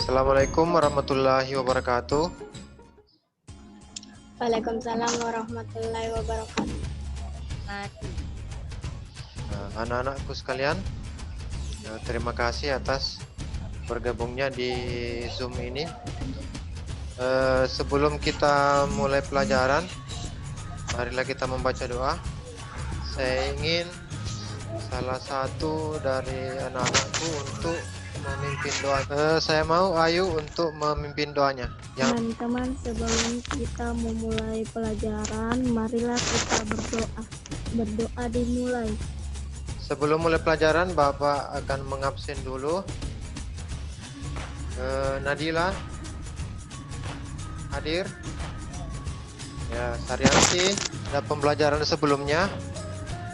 Assalamualaikum warahmatullahi wabarakatuh. Waalaikumsalam warahmatullahi wabarakatuh. Anak-anakku sekalian, terima kasih atas bergabungnya di Zoom ini. Sebelum kita mulai pelajaran, marilah kita membaca doa. Saya ingin salah satu dari anak-anakku untuk memimpin doa. Saya mau Ayu untuk memimpin doanya. Teman-teman, sebelum kita memulai pelajaran, marilah kita berdoa. Berdoa dimulai. Sebelum mulai pelajaran, Bapak akan mengabsen dulu. Nadila hadir. Ya, Saryanti. Pada pembelajaran sebelumnya,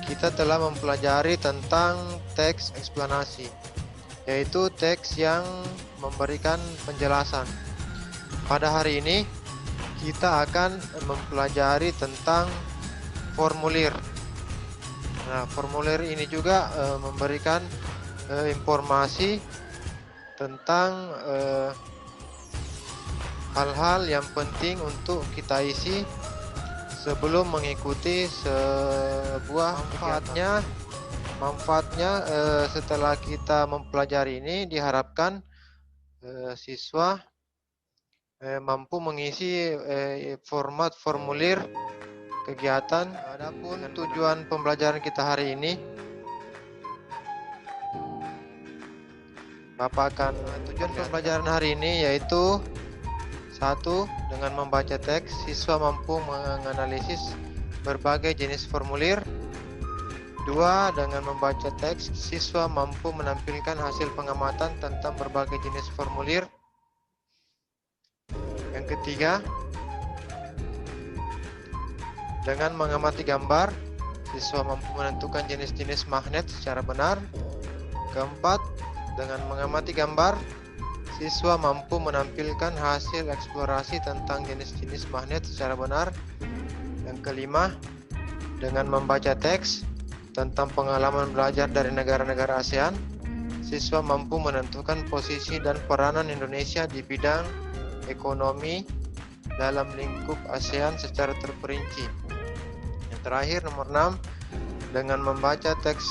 kita telah mempelajari tentang teks eksplanasi, yaitu teks yang memberikan penjelasan. Pada hari ini, kita akan mempelajari tentang formulir. Nah, formulir ini juga memberikan informasi tentang hal-hal yang penting untuk kita isi sebelum mengikuti sebuah manfaatnya setelah kita mempelajari ini diharapkan siswa mampu mengisi format formulir kegiatan. Adapun tujuan pembelajaran kita hari ini, tujuan pembelajaran hari ini yaitu: 1. Dengan membaca teks, siswa mampu menganalisis berbagai jenis formulir. 2. Dengan membaca teks, siswa mampu menampilkan hasil pengamatan tentang berbagai jenis formulir. Yang ketiga, dengan mengamati gambar, siswa mampu menentukan jenis-jenis magnet secara benar. Keempat, dengan mengamati gambar, siswa mampu menampilkan hasil eksplorasi tentang jenis-jenis magnet secara benar. Yang kelima, dengan membaca teks tentang pengalaman belajar dari negara-negara ASEAN, siswa mampu menentukan posisi dan peranan Indonesia di bidang ekonomi dalam lingkup ASEAN secara terperinci. Yang terakhir, nomor 6, dengan membaca teks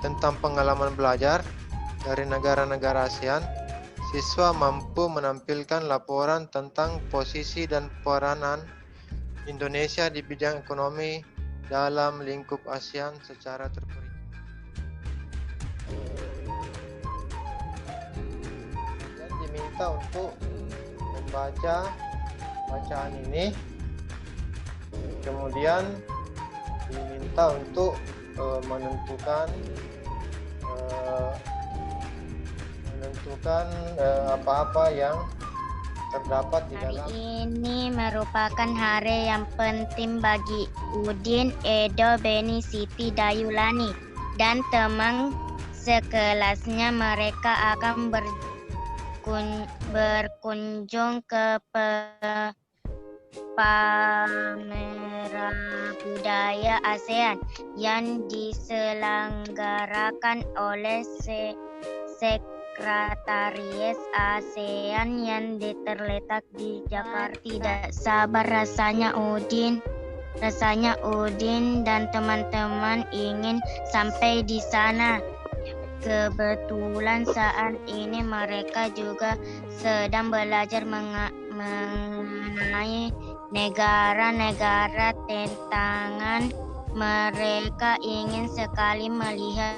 tentang pengalaman belajar dari negara-negara ASEAN, siswa mampu menampilkan laporan tentang posisi dan peranan Indonesia di bidang ekonomi dalam lingkup ASEAN secara terperinci. Dan diminta untuk membaca bacaan ini, kemudian diminta untuk menentukan apa-apa yang terdapat di dalam. Hari ini merupakan hari yang penting bagi Udin, Edo, Beni, Siti, Dayulani, dan teman sekelasnya. Mereka akan berkunjung ke pameran budaya ASEAN yang diselenggarakan oleh Sekretariat ASEAN yang terletak di Jakarta. Tidak sabar rasanya Udin dan teman-teman ingin sampai di sana. Kebetulan saat ini mereka juga sedang belajar mengenai negara-negara tentangan. Mereka ingin sekali melihat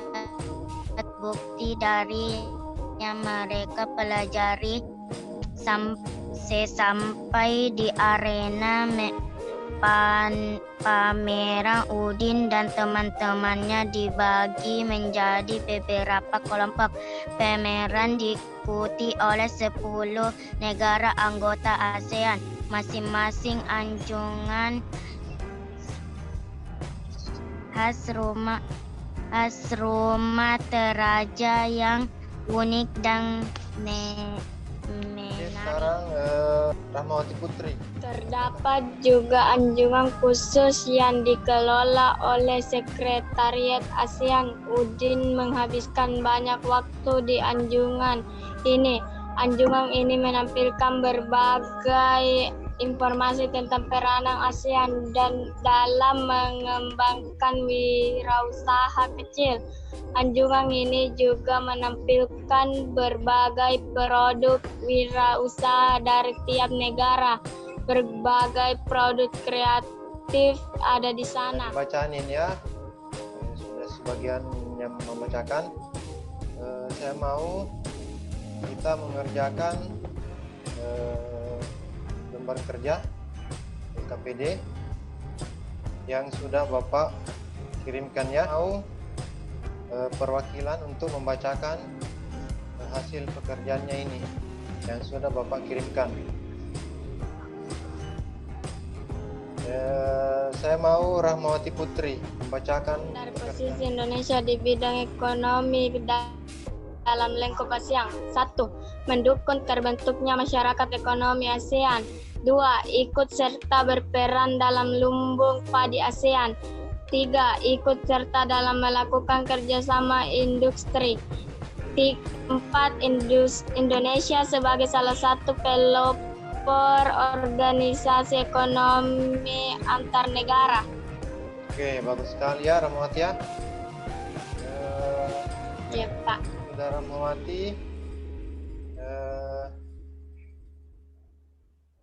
bukti dari yang mereka pelajari. Sampai di arena pameran, Udin dan teman-temannya dibagi menjadi beberapa kelompok. Pameran diikuti oleh 10 negara anggota ASEAN. Masing-masing anjungan khas rumah teraja yang unik dan menarik. Sekarang Rahmawati Putri. Terdapat juga anjungan khusus yang dikelola oleh Sekretariat ASEAN. Udin menghabiskan banyak waktu di anjungan ini. Anjungan ini menampilkan berbagai informasi tentang peranan ASEAN dan dalam mengembangkan wirausaha kecil. Anjungan ini juga menampilkan berbagai produk wirausaha dari tiap negara. Berbagai produk kreatif ada di sana. Bacaan ini ya, sudah sebagian yang membacakan. Saya mau kita mengerjakan lembar kerja KPD yang sudah Bapak kirimkan ya. Mau perwakilan untuk membacakan hasil pekerjaannya ini yang sudah Bapak kirimkan. Saya mau Rahmawati Putri membacakan Dari posisi Indonesia di bidang ekonomi dalam lingkup ASEAN. 1. Mendukung terbentuknya masyarakat ekonomi ASEAN. 2. Ikut serta berperan dalam lumbung padi ASEAN. 3. Ikut serta dalam melakukan kerjasama industri. 4. Indonesia sebagai salah satu pelopor organisasi ekonomi antar negara. Oke, bagus sekali ya Rahmawati ya. Ya Pak. Sudah Rahmawati,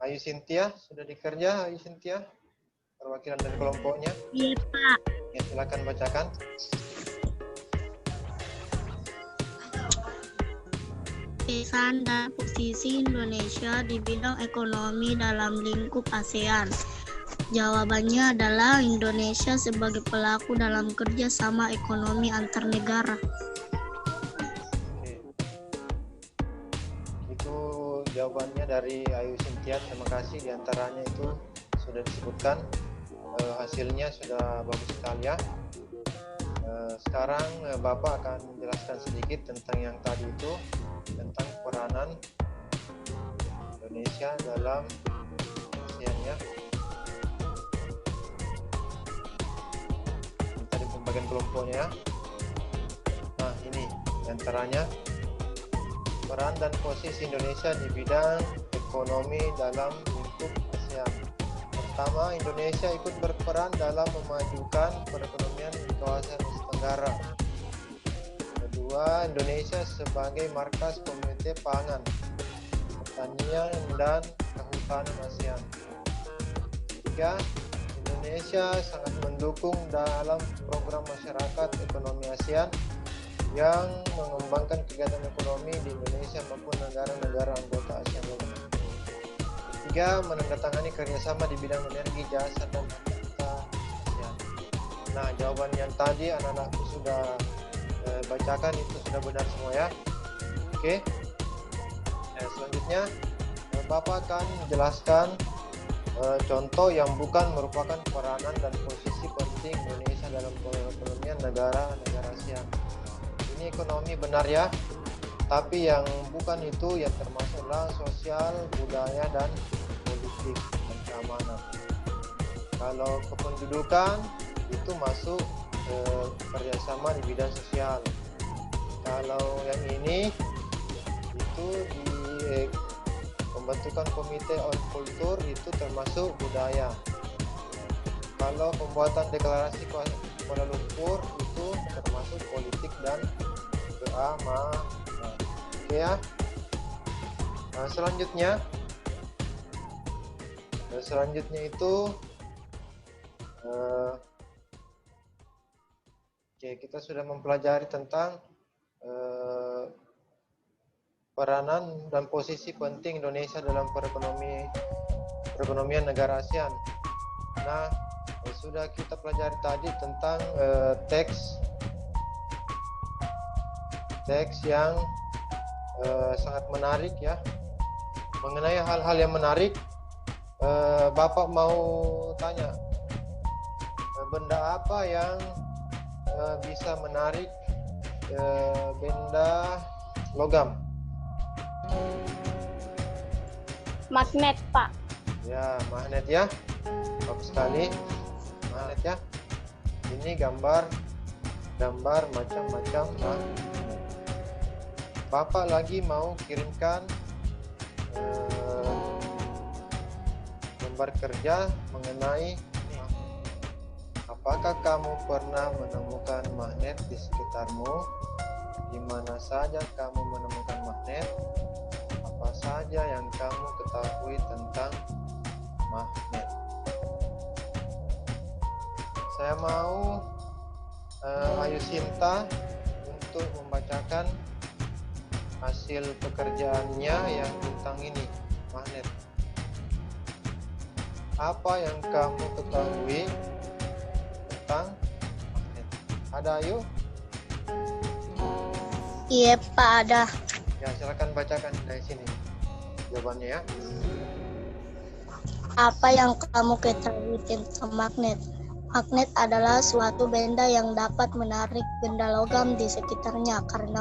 Ayu Sintia sudah dikerja. Ayu Sintia, perwakilan dari kelompoknya. Iya Pak. Ya, silakan bacakan. Pesan dan posisi Indonesia di bidang ekonomi dalam lingkup ASEAN. Jawabannya adalah Indonesia sebagai pelaku dalam kerjasama ekonomi antar negara. Itu jawabannya dari Ayu Sintia. Terima kasih. Di antaranya itu sudah disebutkan. Hasilnya sudah bagus sekali ya. Sekarang Bapak akan menjelaskan sedikit tentang yang tadi itu, tentang peranan Indonesia dalam ASEAN ya. Tadi pembagian kelompoknya ya. Nah ini diantaranya peran dan posisi Indonesia di bidang ekonomi dalam lingkup ASEAN. Pertama, Indonesia ikut berperan dalam memajukan perekonomian di kawasan Asia Tenggara. Kedua, Indonesia sebagai markas Komite Pangan, Pertanian dan Kehutanan ASEAN. Ketiga, Indonesia sangat mendukung dalam program masyarakat ekonomi ASEAN yang mengembangkan kegiatan ekonomi di Indonesia maupun negara-negara anggota ASEAN lainnya. Ketiga, menandatangani kerjasama di bidang energi, jasa, dan antariksa ASEAN. Nah, jawaban yang tadi anak-anakku sudah bacakan itu sudah benar semua ya. Oke. Selanjutnya Bapak akan menjelaskan contoh yang bukan merupakan peranan dan posisi penting Indonesia dalam perekonomian negara-negara ASEAN. Ini ekonomi benar ya, tapi yang bukan itu yang termasuklah sosial, budaya, dan politik dan keamanan. Kalau kependudukan itu masuk kerjasama di bidang sosial. Kalau yang ini itu di pembentukan komite on kultur itu termasuk budaya. Kalau pembuatan deklarasi Kuala Lumpur itu termasuk politik dan keamanan. Oke ya. Nah, selanjutnya itu kita sudah mempelajari tentang peranan dan posisi penting Indonesia dalam perekonomian negara ASEAN. Nah, sudah kita pelajari tadi tentang teks yang sangat menarik ya. Mengenai hal-hal yang menarik, Bapak mau tanya, benda apa yang bisa menarik benda logam? Magnet, Pak. Ya, magnet ya. Bagus sekali. Magnet ya. Ini gambar macam-macam magnet. Bapak lagi mau kirimkan Gambar kerja mengenai apakah kamu pernah menemukan magnet di sekitarmu? Di mana saja kamu menemukan magnet? Apa saja yang kamu ketahui tentang magnet? Saya mau Ayu Sinta untuk membacakan hasil pekerjaannya yang tentang ini, magnet. Apa yang kamu ketahui tentang magnet? Ada Ayu? Iya Pak, ada. Ya, silakan bacakan dari sini jawabannya ya. Apa yang kamu ketahui tentang magnet? Magnet adalah suatu benda yang dapat menarik benda logam di sekitarnya karena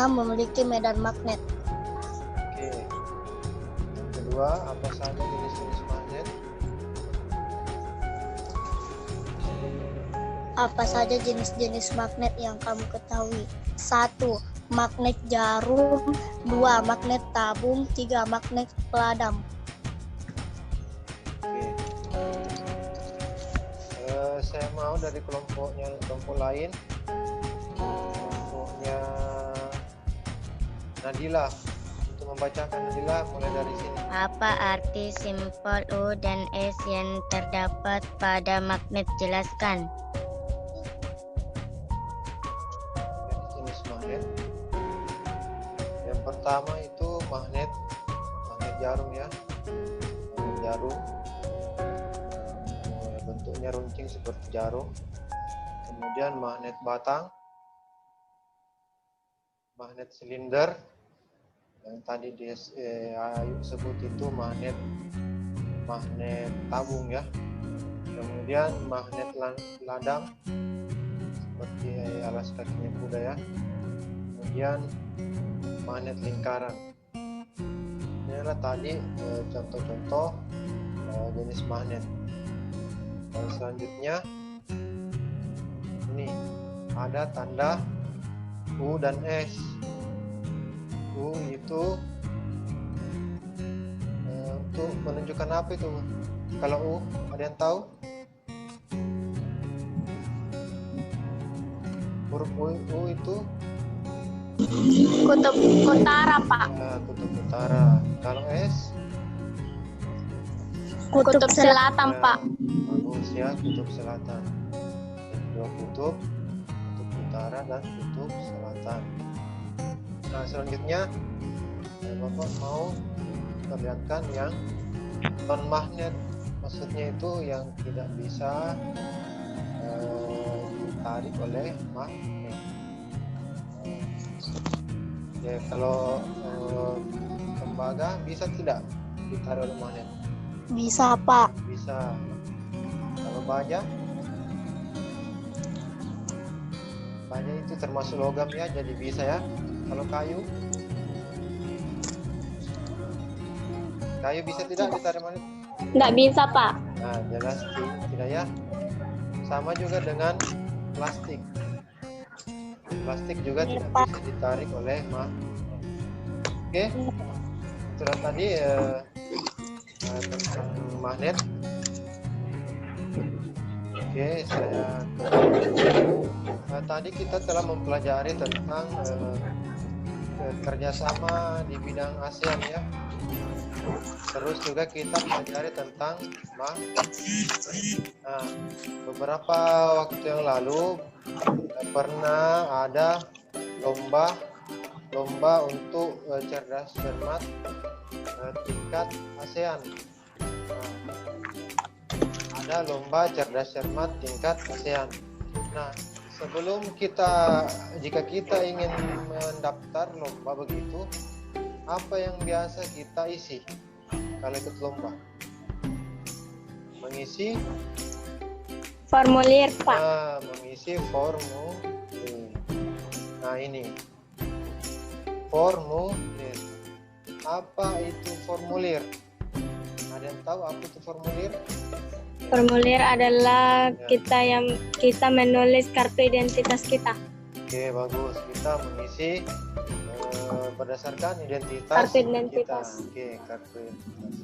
memiliki medan magnet. Oke. Yang kedua, apa saja jenis-jenis magnet? Apa saja jenis-jenis magnet yang kamu ketahui? 1. Magnet jarum. 2. Magnet tabung. 3. Magnet peladam. Saya mau dari kelompok lain, kelompoknya Nadila, untuk membacakan. Nadila, mulai dari sini. Apa arti simbol U dan S yang terdapat pada magnet? Jelaskan. Jenis magnet. Yang pertama itu magnet jarum ya. Magnet jarum. Bentuknya runcing seperti jarum. Kemudian magnet batang, magnet silinder, yang tadi Ayu sebut itu magnet tabung ya. Kemudian magnet ladang seperti alas kakinya kuda ya. Kemudian magnet lingkaran. Ini adalah tadi contoh-contoh jenis magnet. Selanjutnya ini ada tanda U dan S. U itu untuk menunjukkan apa itu? Kalau U, ada yang tahu? Huruf U itu Kutub utara, Pak. kutub utara. Kalau S? Kutub selatan, Pak. Bagus ya, kutub selatan. Dua kutub utara dan kutub selatan. Nah, selanjutnya Bapak mau perlihatkan yang non magnet. Maksudnya itu yang tidak bisa ditarik oleh magnet. Ya, kalau tembaga bisa tidak ditarik oleh magnet? Bisa Pak. Bisa. Kalau baja itu termasuk logam ya, jadi bisa ya. Kalau kayu bisa tidak ditarik magnet? Nggak bisa, Pak. Nah, jelas tidak ya. Sama juga dengan plastik. Plastik juga tidak bisa ditarik oleh magnet. Oke. Itulah tadi tentang magnet. Oke, tadi kita telah mempelajari tentang kerjasama di bidang ASEAN ya. Terus juga kita pelajari tentang magnet. Nah, beberapa waktu yang lalu pernah ada lomba untuk cerdas cermat tingkat ASEAN. Ada lomba cerdas cermat tingkat ASEAN. Nah, sebelum jika kita ingin mendaftar lomba begitu, apa yang biasa kita isi kalau ikut lomba? Mengisi Formulir, Pak. Mengisi formulir. Nah, ini formulir. Apa itu formulir? Ada yang tahu apa itu formulir? Formulir adalah kita menulis kartu identitas kita. Oke, bagus. Kita mengisi berdasarkan identitas Kartu identitas. kita. Oke, kartu identitas.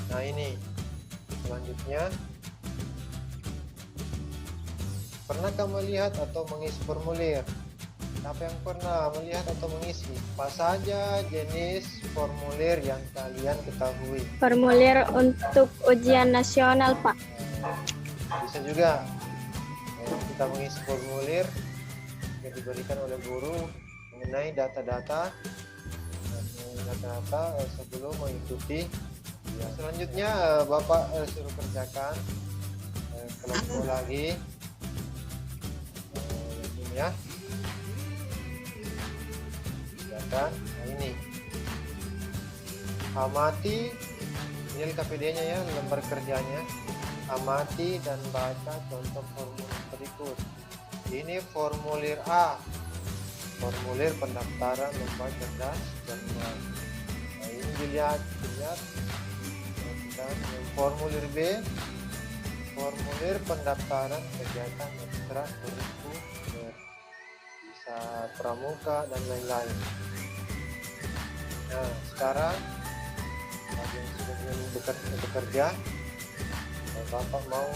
Nah, ini selanjutnya, pernahkah melihat atau mengisi formulir? Siapa yang pernah melihat atau mengisi? Apa saja jenis formulir yang kalian ketahui? Formulir untuk ujian nasional, Pak. Bisa juga kita mengisi formulir yang diberikan oleh guru mengenai data-data sebelum mengikuti. Ya, selanjutnya Bapak suruh kerjakan kelompok lagi ini ya. Kerjakan. Nah, ini amati, ini LKPD-nya ya, lembar kerjanya. Amati dan baca contoh formulir berikut. Ini formulir A, formulir pendaftaran lomba cerdas cermat. Nah, ini dilihat. Dan formulir B, formulir pendaftaran kegiatan ekstrakurikuler, bisa pramuka dan lain-lain. Nah, sekarang bagi yang sudah bekerja, Bapak mau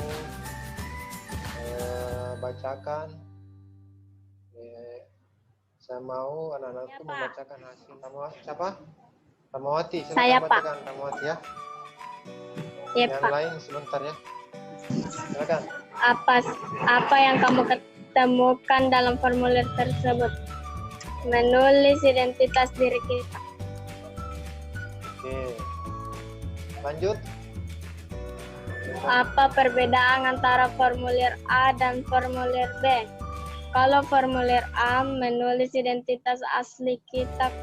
bacakan. Saya mau anak-anakku membacakan hasil. Siapa? Ramawati. Silakan Saya, Pak. bacakan, Ramawati ya. Ya, Yang Pak. lain sebentar ya. Silakan. Apa yang kamu ketemukan dalam formulir tersebut? Menulis identitas diri kita. Oke. Lanjut. Apa perbedaan antara formulir A dan formulir B? Kalau formulir A menulis identitas asli kita,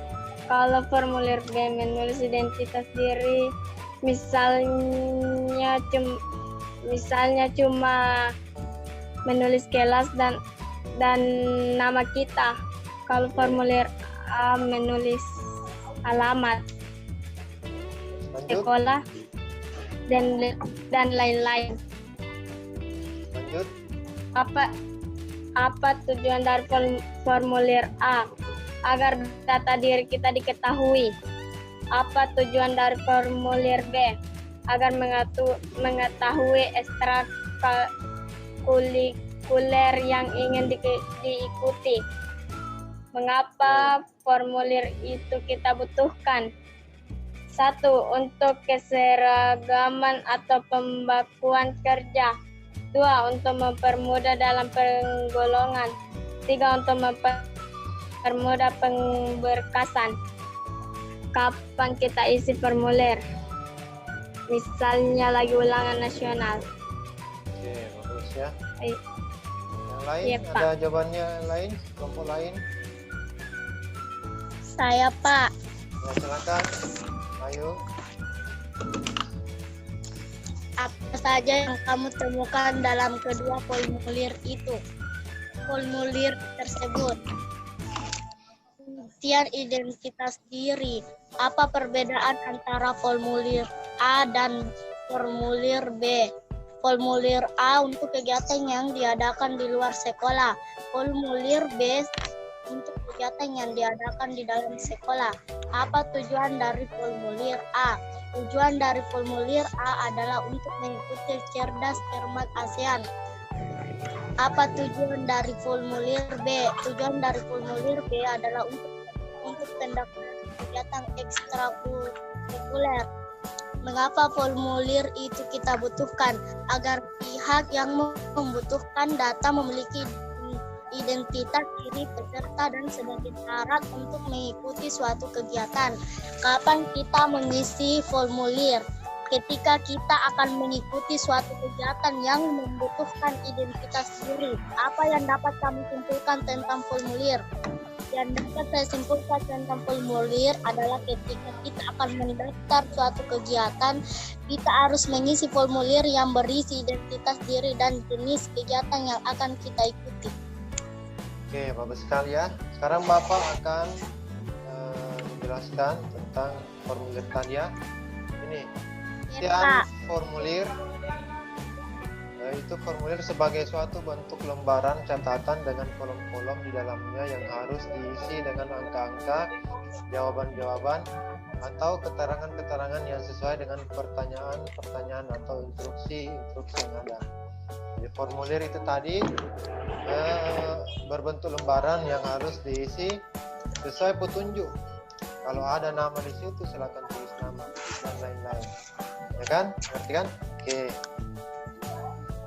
kalau formulir B menulis identitas diri, misalnya cuma menulis kelas dan nama kita. Kalau formulir A menulis alamat, Lanjut. sekolah, dan lain-lain. Lanjut. Apa tujuan dari formulir A? Agar data diri kita diketahui. Apa tujuan dari formulir B? Agar mengetahui ekstrakurikuler yang ingin diikuti. Mengapa formulir itu kita butuhkan? 1. Untuk keseragaman atau pembakuan kerja. 2. Untuk mempermudah dalam penggolongan. 3. Untuk mempermudah pemberkasan. Kapan kita isi formulir? Misalnya lagi ulangan nasional. Oke, bagus ya. Baik. Yang lain Iya, Pak. ada jawabannya lain, kelompok lain? Saya, Pak. Ya, silakan. Ayo. Apa saja yang kamu temukan dalam kedua formulir itu? Formulir tersebut. Pembuktian identitas diri. Apa perbedaan antara formulir A dan formulir B? Formulir A untuk kegiatan yang diadakan di luar sekolah. Formulir B untuk kegiatan yang diadakan di dalam sekolah. Apa tujuan dari formulir A? Tujuan dari formulir A adalah untuk mengikuti cerdas cermat ASEAN. Apa tujuan dari formulir B? Tujuan dari formulir B adalah untuk pendaftaran kegiatan ekstrakurikuler. Mengapa formulir itu kita butuhkan? Agar pihak yang membutuhkan data memiliki identitas diri peserta dan sebagai syarat untuk mengikuti suatu kegiatan. Kapan kita mengisi formulir? Ketika kita akan mengikuti suatu kegiatan yang membutuhkan identitas diri. Apa yang dapat kami simpulkan tentang formulir? Yang dapat saya simpulkan tentang formulir adalah ketika kita akan mendaftar suatu kegiatan, kita harus mengisi formulir yang berisi identitas diri dan jenis kegiatan yang akan kita ikuti. Oke, bagus sekali ya. Sekarang Bapak akan menjelaskan tentang formulir tadi ya. Ini Ya, Pak. formulir Itu formulir sebagai suatu bentuk lembaran catatan dengan kolom-kolom di dalamnya yang harus diisi dengan angka-angka, jawaban-jawaban, atau keterangan-keterangan yang sesuai dengan pertanyaan-pertanyaan atau instruksi yang ada. Jadi formulir itu tadi berbentuk lembaran yang harus diisi sesuai petunjuk. Kalau ada nama di situ silakan tulis nama dan lain-lain. Ya kan? Ngerti kan? Oke.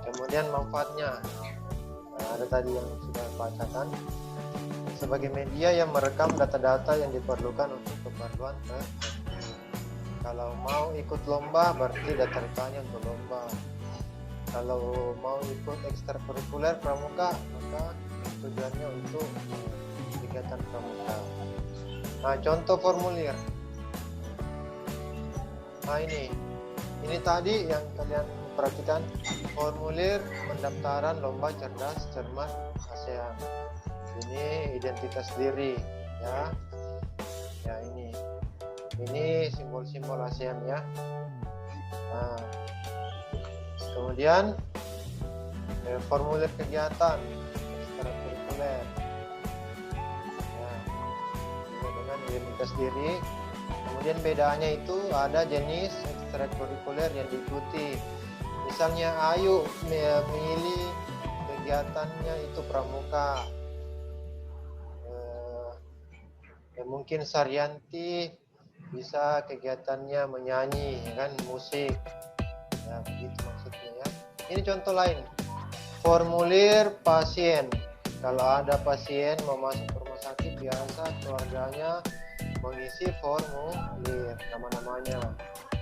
Kemudian manfaatnya. Ada tadi yang sudah bacakan. Sebagai media yang merekam data-data yang diperlukan untuk keperluan kalau mau ikut lomba berarti data-datanya untuk lomba. Kalau mau ikut ekstrakurikuler pramuka maka tujuannya untuk kegiatan pramuka. Nah, contoh formulir. Nah, ini tadi yang kalian perhatikan, formulir pendaftaran lomba cerdas cermat ASEAN. Ini identitas diri, ya. Ya, ini simbol-simbol ASEAN, ya. Nah, kemudian formulir kegiatan ekstrakurikuler. Dengan identitas diri. Kemudian bedanya itu ada jenis ekstrakurikuler yang diikuti. Misalnya Ayu memilih kegiatannya itu pramuka. Mungkin Saryanti bisa kegiatannya menyanyi, ya kan, musik. Ya, begitu maksudnya, ya. Ini contoh lain. Formulir pasien. Kalau ada pasien mau masuk rumah sakit biasa keluarganya mengisi formulir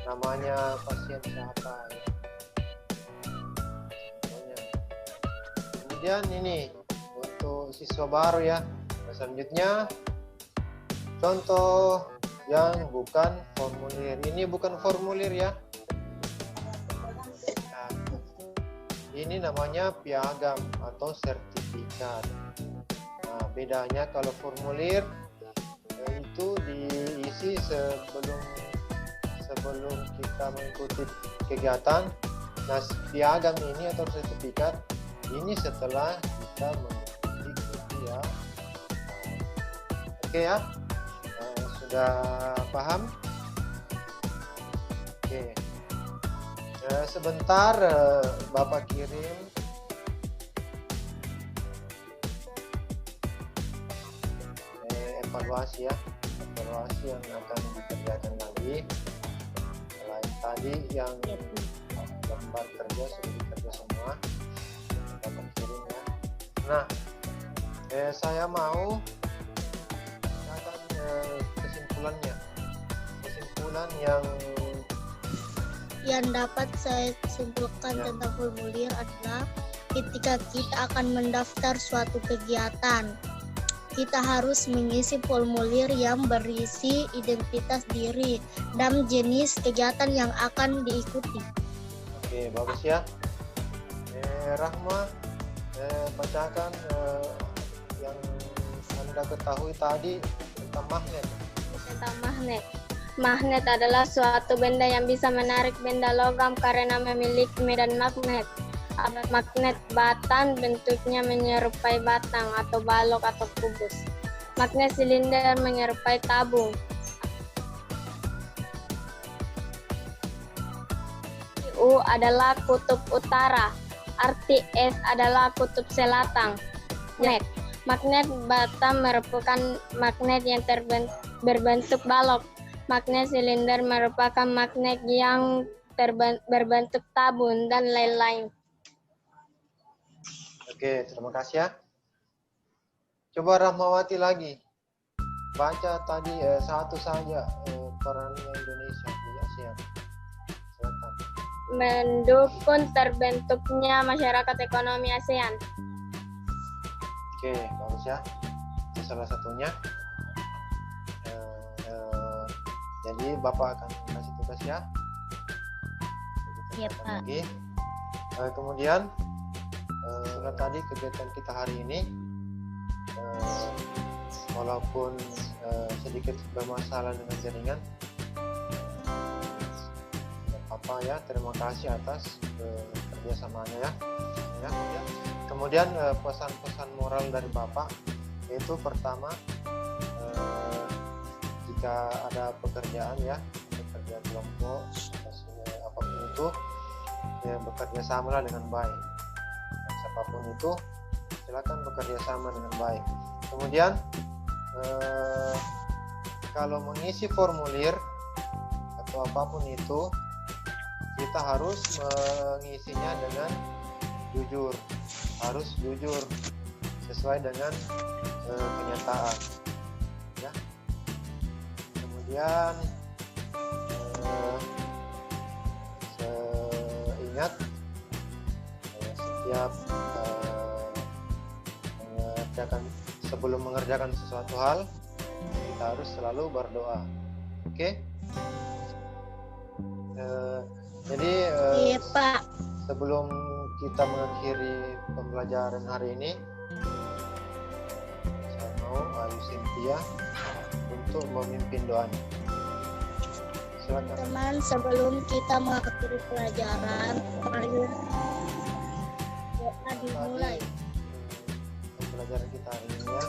namanya pasien siapa, ya. Kemudian ini untuk siswa baru, ya. Selanjutnya contoh yang bukan formulir. Ini bukan formulir, ya. Nah, ini namanya piagam atau sertifikat. Nah, bedanya kalau formulir itu diisi sebelum kita mengikuti kegiatan. Nah, piagam ini atau sertifikat ini setelah kita mengikuti, ya. Oke, ya. Sudah paham? Oke. Sebentar Bapak kirim evaluasi, ya. Evaluasi yang akan dikerjakan lagi. Selain tadi yang lembar kerja sudah dikerja semua, Bapak kirim, ya. Nah, saya mau kesimpulan yang dapat saya simpulkan tentang formulir adalah ketika kita akan mendaftar suatu kegiatan, kita harus mengisi formulir yang berisi identitas diri dan jenis kegiatan yang akan diikuti. Oke, bagus, ya. Rahma, bacakan yang Anda ketahui tadi tentang magnet. Tentang magnet. Magnet adalah suatu benda yang bisa menarik benda logam karena memiliki medan magnet. Magnet batan bentuknya menyerupai batang atau balok atau kubus. Magnet silinder menyerupai tabung. U adalah kutub utara. Arti S adalah kutub selatan. Magnet batan merupakan magnet yang berbentuk balok. Magnet silinder merupakan magnet yang berbentuk tabung dan lain-lain. Oke, terima kasih, ya. Coba Rahmawati lagi. Baca tadi satu saja perannya Indonesia di ASEAN. Silakan. Mendukung terbentuknya masyarakat ekonomi ASEAN. Oke, bagus, ya. Itu salah satunya. Jadi Bapak akan kasih tugas, ya. Iya, Pak. Lagi. Kemudian tadi kegiatan kita hari ini walaupun sedikit bermasalah dengan jaringan, apa, ya. Terima kasih atas kerjasamanya ya. Kemudian pesan-pesan moral dari Bapak yaitu pertama, jika ada pekerjaan ya, pekerjaan kelompok apapun itu, ya bekerja samalah dengan baik. Siapapun itu silakan bekerja sama dengan baik. Kemudian kalau mengisi formulir atau apapun itu, kita harus mengisinya dengan jujur, harus jujur sesuai dengan kenyataan ya. Kemudian ingat setiap sebelum mengerjakan sesuatu hal, kita harus selalu berdoa. Oke? Jadi Iya, Pak. sebelum kita mengakhiri pembelajaran hari ini, saya mau Ayu Cynthia untuk memimpin doanya. Silakan. Teman, sebelum kita mengakhiri pelajaran, mari doa dimulai. Pembelajaran kita hari ini ya,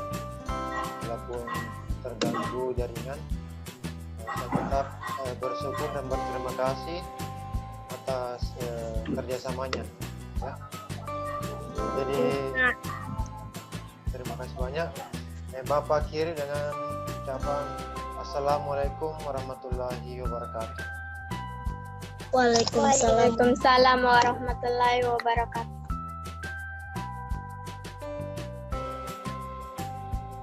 walaupun terganggu jaringan, saya tetap bersyukur dan berterima kasih atas kerjasamanya ya. Jadi terima kasih banyak. Bapak akhiri dengan ucapan Assalamualaikum warahmatullahi wabarakatuh. Waalaikumsalam. Waalaikumsalam warahmatullahi wabarakatuh.